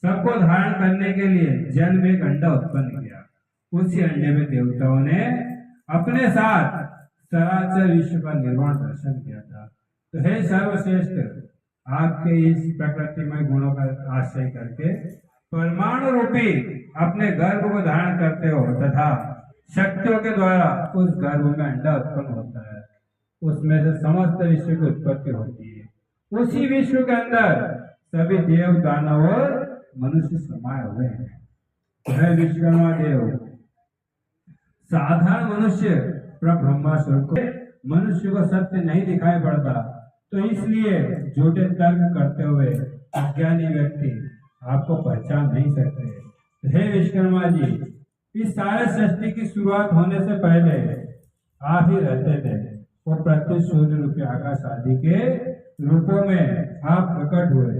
सबको धारण करने के लिए जल में एक अंडा उत्पन्न किया। उसी अंडे में देवताओं ने अपने साथ चराचर विश्व का निर्माण दर्शन किया था। तो हे सर्वश्रेष्ठ, आपके इस प्रकृतिमय गुणों का आश्रय करके परमाणु रूपी अपने गर्भ को धारण करते हो तथा शक्तियों के द्वारा उस गर्भ में अंडा उत्पन्न होता है, उसमें से समस्त विश्व की उत्पत्ति होती है। उसी विश्व के अंदर सभी देव, दानव और मनुष्य समाये हुए हैं। है विश्वकर्मा देव साधारण मनुष्य ब्रह्मा स्वरूप को मनुष्य को सत्य नहीं दिखाई पड़ता, तो इसलिए झूठे तर्क करते हुए अज्ञानी व्यक्ति आपको पहचान नहीं सकते। हे विश्वकर्मा जी, इस सारे सृष्टि की शुरुआत होने से पहले आप ही रहते थे। वो प्रत्युत सूर्य रूपी आकाश आदि के रूपों में आप प्रकट हुए।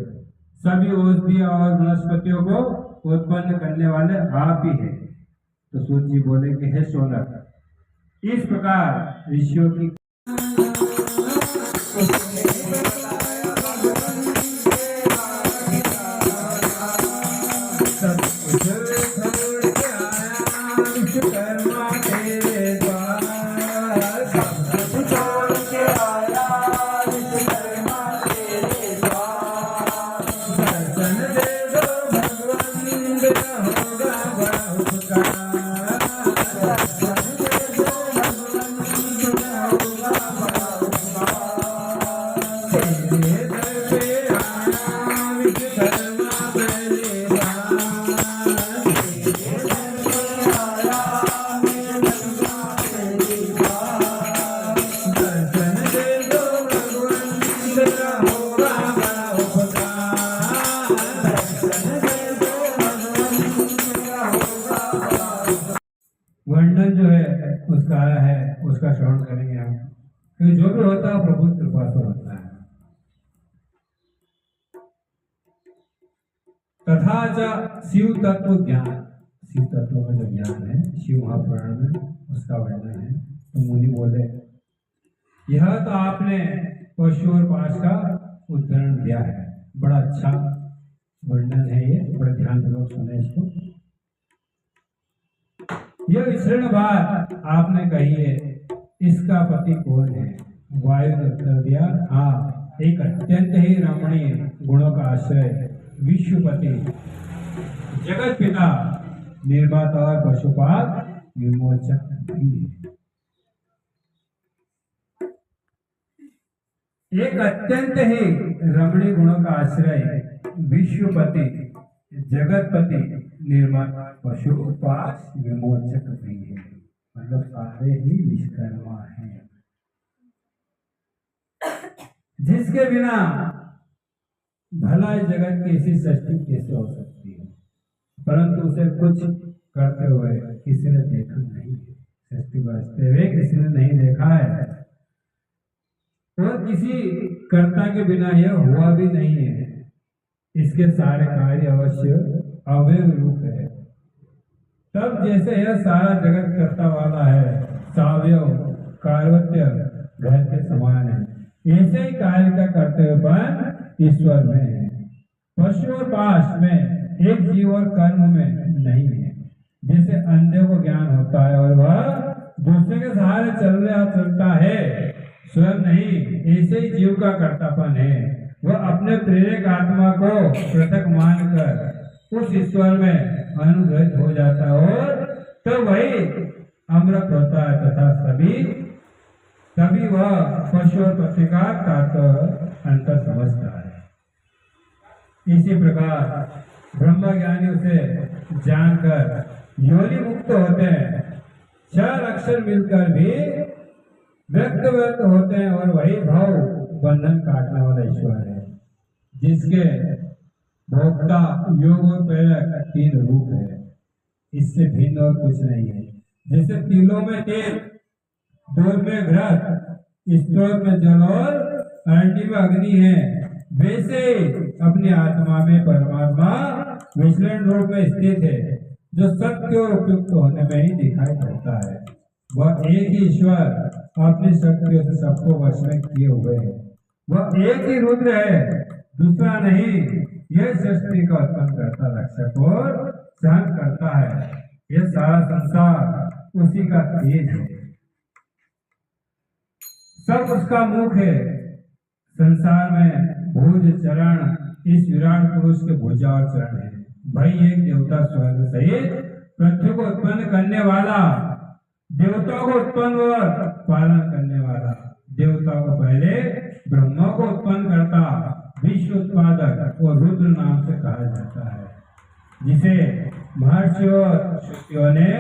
सभी औषधियों और वनस्पतियों को उत्पन्न करने वाले आप ही हैं। तो सूर्य जी बोले कि हे सोनक, इस प्रकार ऋषियों की वर्णन जो है उसका श्रवण करेंगे हम, क्योंकि जो भी होता है प्रभु कृपा से होता है। तथा शिव तत्व ज्ञान, शिव तत्व का जो ज्ञान है शिव महापुराण में उसका वर्णन है। तो मुनि बोले, यह तो आपने पशु और पाश का उदाहरण दिया है, बड़ा अच्छा वर्णन है ये, बड़ा ध्यान पूर्वक सुने इसको। यह विचरण बात आपने कही है, इसका पति कौन है? वायु ने उत्तर दिया, हाँ, एक अत्यंत ही रमणीय गुणों का आश्रय विश्वपति, जगत पिता, निर्माता और पशुपात विमोचक भी है। एक अत्यंत ही रमणीय गुणों का आश्रय विश्वपति, जगतपति, निर्माता, पशुपात विमोचक भी है। मतलब सारे ही विश्वकर्मा हैं, जिसके बिना भला जगत की ऐसी सृष्टि कैसे हो सकती है। परंतु उसे कुछ करते हुए किसी ने देखा नहीं है, सृष्टि बरसते हुए किसी ने नहीं देखा है, और किसी कर्ता के बिना यह हुआ भी नहीं है। इसके सारे कार्य अवश्य अवयव रूप है। तब जैसे यह सारा जगत कर्ता वाला है, सावयव कार्वत्य घर के समान है, ऐसे ही कार्य का कर्तव्यपन ईश्वर में है। पशु और पाश में एक जीव और कर्म में नहीं है। जैसे अंधे को ज्ञान होता है और वह दूसरे के सहारे चलता है, स्वयं नहीं, ऐसे ही जीव का कर्तापन है। वह अपने प्रेरक आत्मा को पृथक मानकर उस ईश्वर में अनुग्रहित हो जाता है और तो वही अमृत होता है तथा तभी वह पशु और पक्षी का अंतर समझता है। इसी प्रकार ब्रह्म ज्ञानी उसे जानकर योनि मुक्त होते हैं। 4 अक्षर मिलकर भी व्यक्त होते हैं और वही भाव बंधन काटने वाला ईश्वर है, जिसके भोक्ता, योग और प्रेरक 3 रूप है। इससे भिन्न और कुछ नहीं है। जैसे तिलों में तेल, दूर में घृत, स्त्रोत में जल और अरंडी में अग्नि है, वैसे अपनी आत्मा में परमात्मा विचलन रूप में स्थित है, जो सत्य और उपयुक्त होने में ही दिखाई पड़ता है। वह एक ही ईश्वर अपनी शक्तियों से सबको वश में किए हुए है। वह एक ही रुद्र है, दूसरा नहीं। यह सृष्टि का उत्पन्न करता रक्षक और सहन करता है। यह सारा संसार उसी का तेज है, सब उसका मुख है। संसार में भुज चरण इस विराट पुरुष के भुजा और चरण है। भाई एक देवता स्वर्ग सहित पृथ्वी को उत्पन्न करने वाला, देवताओं को उत्पन्न और पालन करने वाला, देवताओं को पहले ब्रह्मा को उत्पन्न करता, विश्व उत्पादक और रुद्र नाम से कहा जाता है, जिसे महर्षियों और श्रुतियों ने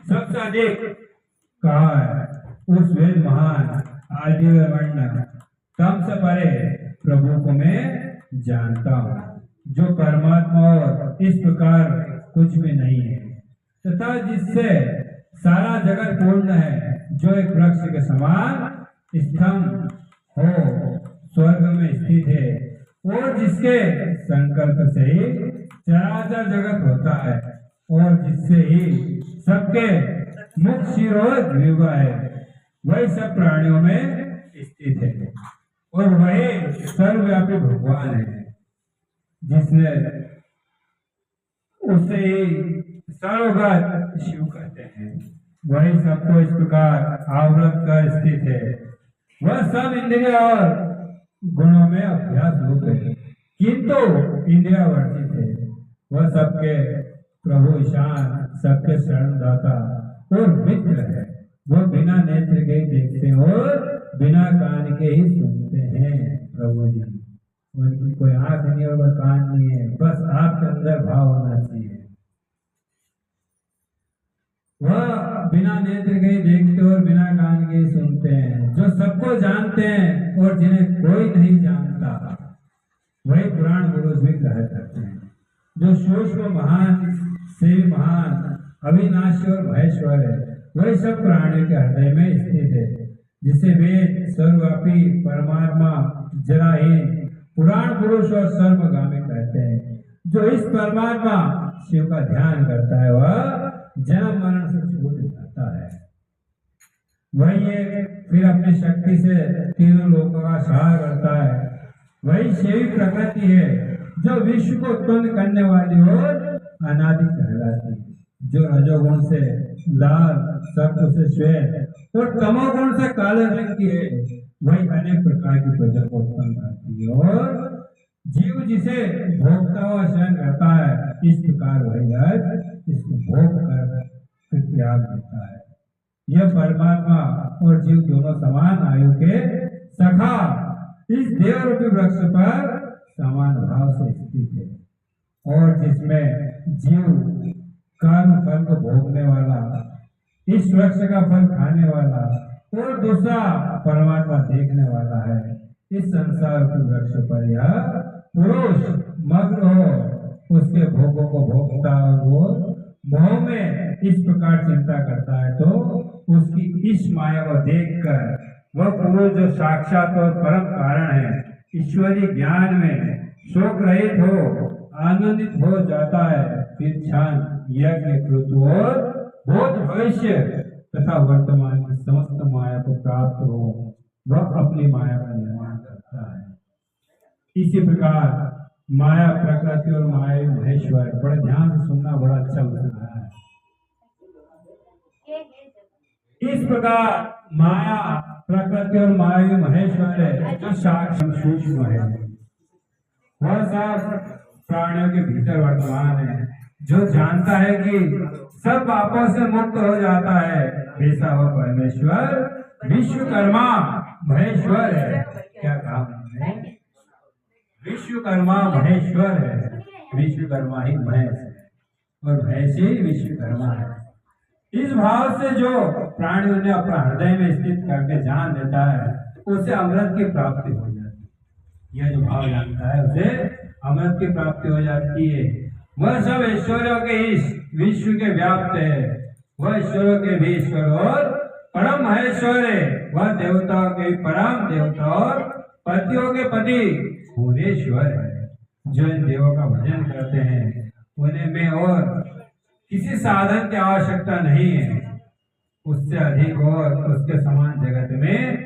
सबसे अधिक कहा है। उस वेद महान आदि वर्ण तम से परे प्रभु को मैं जानता हूँ, जो परमात्मा और इस प्रकार कुछ भी नहीं है, तथा जिससे सारा जगत पूर्ण है, जो एक वृक्ष के समान स्तंभ हो स्वर्ग में स्थित है, और जिसके संकल्प से ही चराचर जगत होता है, और जिससे ही सबके मुख शिरोद्विवा है, वही सब प्राणियों में स्थित है, और वही सर्वव्यापी भगवान है, जिसने उसे सर्वगत शिव कहते हैं। वही सबको इस प्रकार आवृत कर स्थित है। वह सब इंद्रिय और गुणों में अभ्यास रूप है, किंतु इंद्रिया वर्जित है। वह सबके प्रभु ईशान, सबके शरणदाता और मित्र है। वह बिना नेत्र के देखते और बिना कान के ही सुनते हैं। प्रभु जी, उनकी कोई आंख नहीं और कान नहीं है, बस आपके अंदर भाव होना चाहिए। वह बिना नेत्र के ही देखते और बिना कान के ही सुनते हैं, जो सबको जानते हैं और जिन्हें कोई नहीं जानता, वही पुराण पुरुष भी कह सकते हैं। जो सूक्ष्म महान से महान, अविनाशी और महेश्वर है, वही सब प्राणियों के हृदय में स्थित है, जिसे वेद सर्वव्यापी परमात्मा जराहीन पुराण पुरुष और सर्वगामी कहते हैं। जो इस परमात्मा शिव का ध्यान करता है, वह जन्म मरण से छूट जाता है। वही फिर अपनी शक्ति से तीनों लोगों का सहाय करता है। वही शिव प्रकृति है, जो विश्व को उत्पन्न करने वाली और अनादि कहलाती है, जो रजोगुण से लाल, सत्व से श्वेत और तमोगुण से काले रंग की है। वही अनेक प्रकार की प्रजा को उत्पन्न करती है, और जीव जिसे भोगता हुआ शयन करता है, इस प्रकार वही इसको भोग कर त्याग देता है। यह परमात्मा और जीव दोनों समान आयु के सखा इस देव रूपी वृक्ष पर समान भाव से स्थित है, और जिसमें जीव कर्म फल को भोगने वाला, इस वृक्ष का फल खाने वाला, और दूसरा परमात्मा देखने वाला है। इस संसार के वृक्ष पर यह पुरुष मग्न हो उसके भोगों को भोगता, और वो मोह में इस प्रकार चिंता करता है, तो उसकी इस माया को देखकर वह पुरुष जो साक्षात और परम कारण है, ईश्वरीय ज्ञान में शोक रहित हो आनंदित हो जाता है। फिर क्षण यज्ञ कृत और भूत भविष्य तथा वर्तमान में समस्त माया को प्राप्त हो, वह अपनी माया का निर्माण करता है। इसी प्रकार माया प्रकृति और माया महेश्वर, बड़े ध्यान से सुनना, बड़ा अच्छा लगता है। इस प्रकार माया प्रकृति और माया महेश्वर है, जो साक्षी सूक्ष्म है, वह सब प्राणियों के भीतर वर्तमान है, जो जानता है कि सब पापों से मुक्त हो जाता है। ऐसा वह परमेश्वर विश्वकर्मा महेश्वर है। क्या काम है? विश्वकर्मा महेश्वर है। विश्वकर्मा ही महेश है और महेश ही विश्वकर्मा है। इस भाव से जो प्राणी उन्हें अपना हृदय में स्थित करके जान लेता है, उसे अमृत की प्राप्ति हो जाती है। यह जो भाव जानता है, उसे अमृत की प्राप्ति हो जाती है। वह सब ईश्वरों के इस विश्व के व्याप्त है। वह ईश्वरों के भी ईश्वर और परम महेश्वर है। वह देवताओं के परम देवता और पतियों के पति भुवनेश्वर है। जो इन देवों का भजन करते हैं, उन्हें में और किसी साधन की आवश्यकता नहीं है। उससे अधिक और उसके समान जगत में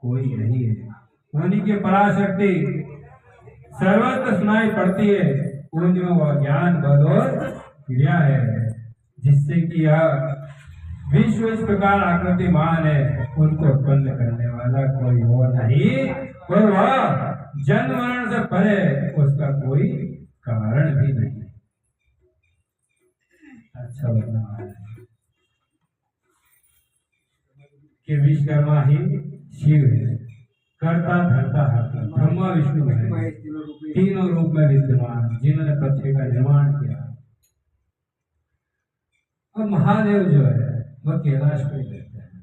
कोई नहीं है। उन्हीं की पराशक्ति सर्वत्र सुनाई पड़ती है। उनमें वह ज्ञान बल और क्रिया है जिससे कि यह विश्व इस प्रकार आकृतिमान है, उनको उत्पन्न करने वाला कोई और नहीं, और वह जन्म मरण से परे, उसका कोई कारण भी नहीं। अच्छा बना है कि विश्वकर्मा ही शिव है, कर्ता धर्ता हर्ता, ब्रह्मा विष्णु है, तीनों रूप में विद्यमान, जिन्होंने पृथ्वी का निर्माण किया। और महादेव जो है वह कैलाश पे रहते हैं,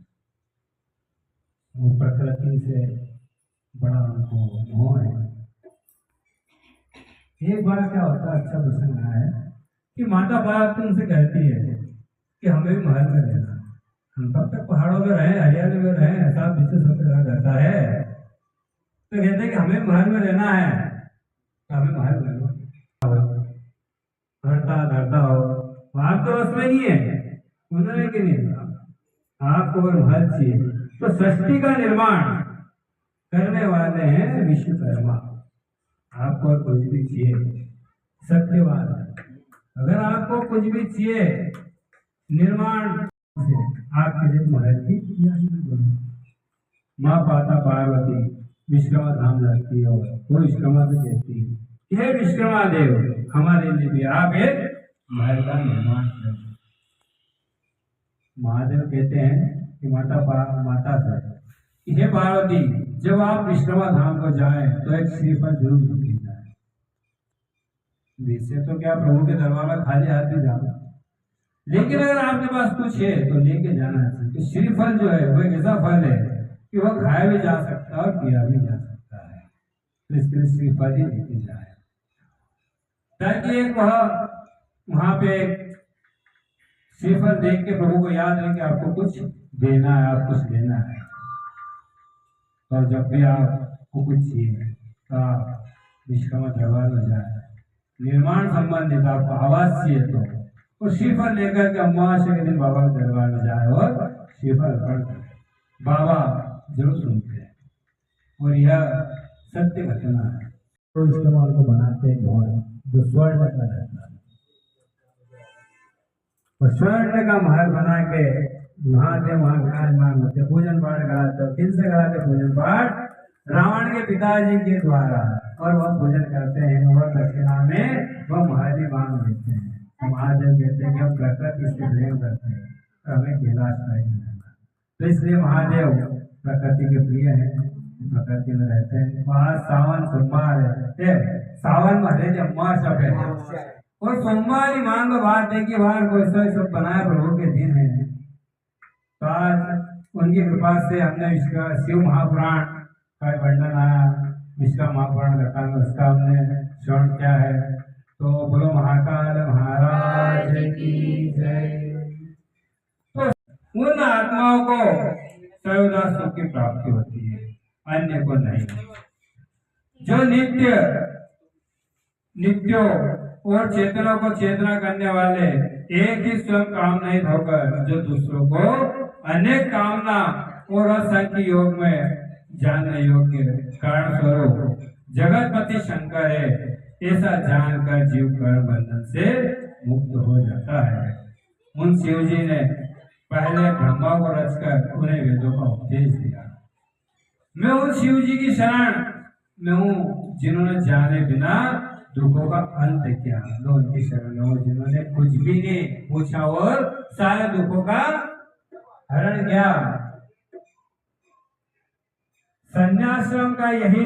वो प्रकृति से बड़ा उनको मोह है। एक बार क्या होता है, अच्छा प्रसंग रहा है कि माता बाप उनसे कहती है कि हमें भी महल में रहना, हम तब तक पहाड़ों में रहे, हरियाणा में रहे, ऐसा पीछे सब रहता है, तो कहते हैं कि हमें महल में रहना है, तो हमें महल में धरता धरता हो, आप तो उसमें नहीं है, उन्होंने कि नहीं, आपको अगर महल चाहिए तो सृष्टि का निर्माण करने वाले हैं विश्वकर्मा। आपको कुछ भी चाहिए, सत्यवाद है, अगर आपको कुछ भी चाहिए निर्माण से, आपके लिए महल की माँ पाता पार्वती विश्वकर्मा धाम जाती है, और वो विश्वकर्मा से कहती है, हे विश्वकर्मा देव, हमारे लिए भी आप एक महल का निर्माण करें। महादेव कहते हैं कि माता से, हे पार्वती, जब आप विश्वकर्मा धाम को जाएं तो एक श्रीफल जरूर लेके जाएं। वैसे तो क्या प्रभु के दरबार में खाली हाथ भी जाना, लेकिन अगर आपके पास कुछ है तो लेके जाना चाहिए। तो श्रीफल जो है वो एक ऐसा फल है कि वह खाया भी जा सकता है और पिया भी जा सकता है, तो इसके लिए श्रीफल ही लेके जाए, ताकि एक वहां पे श्रीफल देख के प्रभु को याद है कि आपको कुछ देना है, आप कुछ लेना है। और जब भी आपको कुछ चाहिए तो आप विश्वकर्मा दरबार में जाए, निर्माण संबंधित आपको आवास चाहिए तो श्रीफल लेकर के अमावस्या के दिन बाबा के दरबार में जाए और श्रीफल अर्पण करें, बाबा जरूर सुनते हैं। और यह सत्य घटना है। तो इस्तेमाल को बनाते हैं जो स्वर्ण का रहता है, और स्वर्ण का महल बना के महादेव वहां विराजमान होते, पूजन पाठ कराते, किन से कराते पूजन पाठ? रावण के पिताजी के द्वारा, और वह पूजन करते हैं और दक्षिणा में वह महादेव मांग लेते हैं। तो महादेव कहते हैं कि हम प्रकृति से प्रेम करते हैं, तो हमें कैलाश नहीं रहना, तो इसलिए महादेव प्रकृति के प्रिय है, प्रकृति में रहते हैं। वहाँ सावन सोमवार है, सावन महीने अमावस्या है, और सोमवार ही मान लो बात है कि वहां कोई सब बनाया प्रभु के दिन है। तो आज उनकी कृपा से हमने इसका शिव महापुराण का वर्णन आया, इसका महापुराण कथा में उसका हमने श्रवण किया है। तो बोलो महाकाल महाराज की जय। तो उन आत्माओं को सर्वदा सुख की प्राप्ति होती है, अन्य को नहीं। जो नित्यो और चेतनों को चेतना करने वाले एक ही स्वयं काम नहीं होकर जो दूसरों को अनेक कामना और असंख्य योग में जानने योग्य कारण स्वरूप जगतपति शंकर है, ऐसा जानकर जीव कर्म बंधन से मुक्त हो जाता है। उन शिव जी ने पहले ब्रह्मा को रचकर उन्हें वेदों का उपदेश दिया। मैं उन शिव जी की शरण में हूँ जिन्होंने जाने बिना दुखों का अंत किया। लो उनकी शरण हो जिन्होंने कुछ भी नहीं पूछा और सारे दुखों का हरण किया। संन्यासम का यही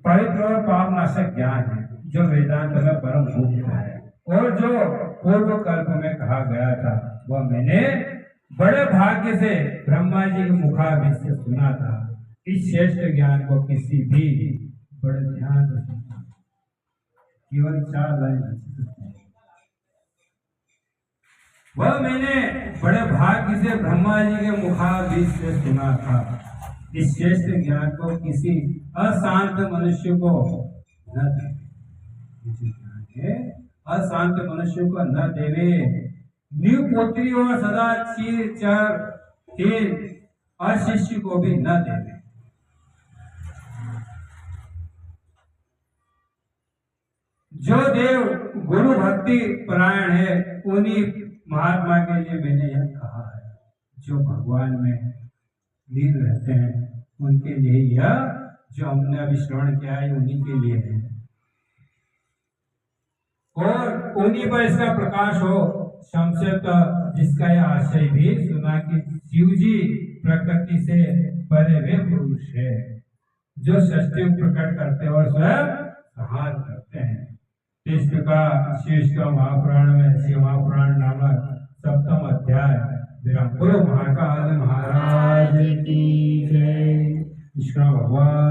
पवित्र और पाप नाशक ज्ञान है जो वेदांत में परम मुख्य है, और जो पूर्व कल्प में कहा गया था वह मैंने बड़े भाग्य से ब्रह्मा जी के मुखारबिंद से सुना था। इस श्रेष्ठ ज्ञान को किसी भी बड़े ध्यान से सुनना, केवल 4 लाइन वह मैंने बड़े भाग्य से ब्रह्मा जी के मुखारबिंद से सुना था। इस श्रेष्ठ ज्ञान को किसी अशांत मनुष्य को न दे, अशांत मनुष्य को न देवे, निपुत्री और सदा चीर चर अशिष्य को भी न देवे। जो देव गुरु भक्ति परायण है उन्हीं महात्मा के लिए मैंने यह कहा है। जो भगवान में लीन रहते हैं उनके लिए यह जो हमने अभी श्रवण किया है उन्हीं के लिए है, और उन्हीं पर इसका प्रकाश हो। संक्षिप्त जिसका यह आशय भी सुना कि शिव जी प्रकृति से परे वे पुरुष है जो सृष्टि प्रकट करते और स्वयं संहार करते हैं। इस प्रकार श्रेष्ठ महापुराण में शिव महापुराण नामक 7वां अध्याय विरामपुर महाकाल महाराज की जय। कृष्ण भगवान